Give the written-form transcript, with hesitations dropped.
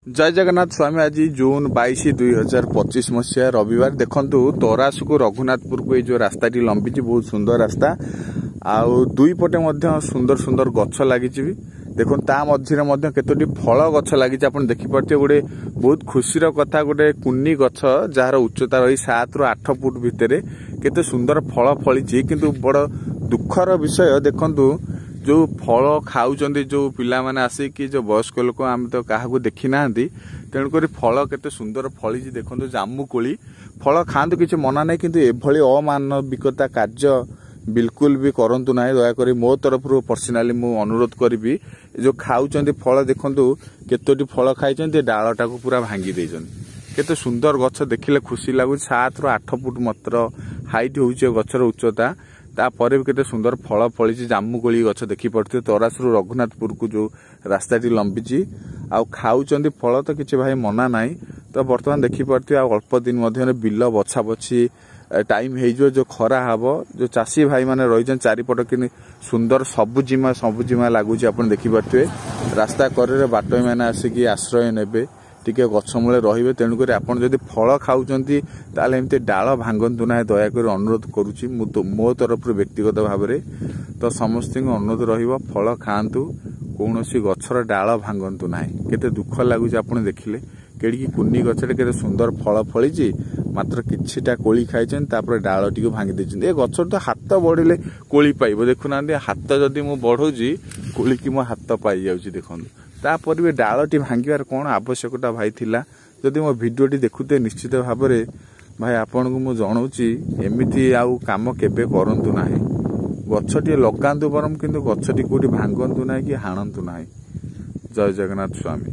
जय जगन्नाथ स्वामी। आज जून 22 2025 मसीहा रविवार। देखंतु तरासु को रघुनाथपुर को जो रास्ता लंबी बहुत सुंदर रास्ता आउ दुई पटे सुंदर सुंदर गछ लगी। देखो ता मध्य केतोटी फल गछ लगी। आप देखिपे गोटे बहुत खुशीर कथा गोटे कुन्नी गछ जार उच्चता रही 7 ରୁ 8 फुट भितर केते सुंदर फल फली। किंतु बड़ दुखर विषय देखंतु जो फल खाऊं जो पिला माने आसिकी जो वयस्क लोक आम तो क्या देखी ना तेणुक फल केते सुंदर फली। देखो जामु कोली फल खातु किसी मना ना किंतु एभली अमानविकता कार्य बिल्कुल भी करंतु ना। दयाकोरी मो तरफ पर्सनाली मु अनुरोध करी जो खाऊं फल देखंतु केतोटी फल खाई डालटा को पूरा भांगी देइछन। केते सुंदर गछ देखिले खुशी लगुच। 7 ରୁ 8 फुट मात्र हाइट होउचे गछर उच्चता। तापर भी केते सुंदर फल फली। जामुकोली गछ देखी पड़ते तरासु रघुनाथपुर को जो रास्ताटी लंबी आउ खाऊं फल तो किसी भाई मना ना। तो बर्तमान देखी पड़ते अल्प दिन मध्य बिल बछा बछी टाइम हो जो खरा हम जो चाषी भाई माने रही चारिपट कि सुंदर सबुजिमा लगुच। आप देखिपे रास्ता करे बाटोई मैंने आसिकी आश्रय नेबे टिके गछ मूले रहिबे। तेणुक आपड़ जदि फल खाऊंती ताले एमती डाल भांगतु ना। दयाकोरी अनुरोध करुच्ची मो तरफ व्यक्तिगत भाव में। तो समस्त अनुरोध रहिबो फल खातु कौन गछर डाल भांगतु ना। केते दुख लगुच आप देखिले केड़ी कुन्नी गछरे केते सुंदर फल फली मात्र किछिटा कोली खाई डाल टी भांगी दे। गछ तो हाथ बढ़िले कोली पाइब। देखुना हाथ जदि मु बढ़ौची कोली की मो हाथ पाई जाउची। देखो तापर भी डालटी भांगार कौन आवश्यकता भाई थिला। जदि मो भिडियोटी देखुते निश्चित भाव में भाई आपन को मु जनाऊँगी एमती आउ काम केबे करंतु नाही। गछटी लगातु बरम किंतु गछटी कोठी भांगतु ना कि हाणतु ना। जय जगन्नाथ स्वामी।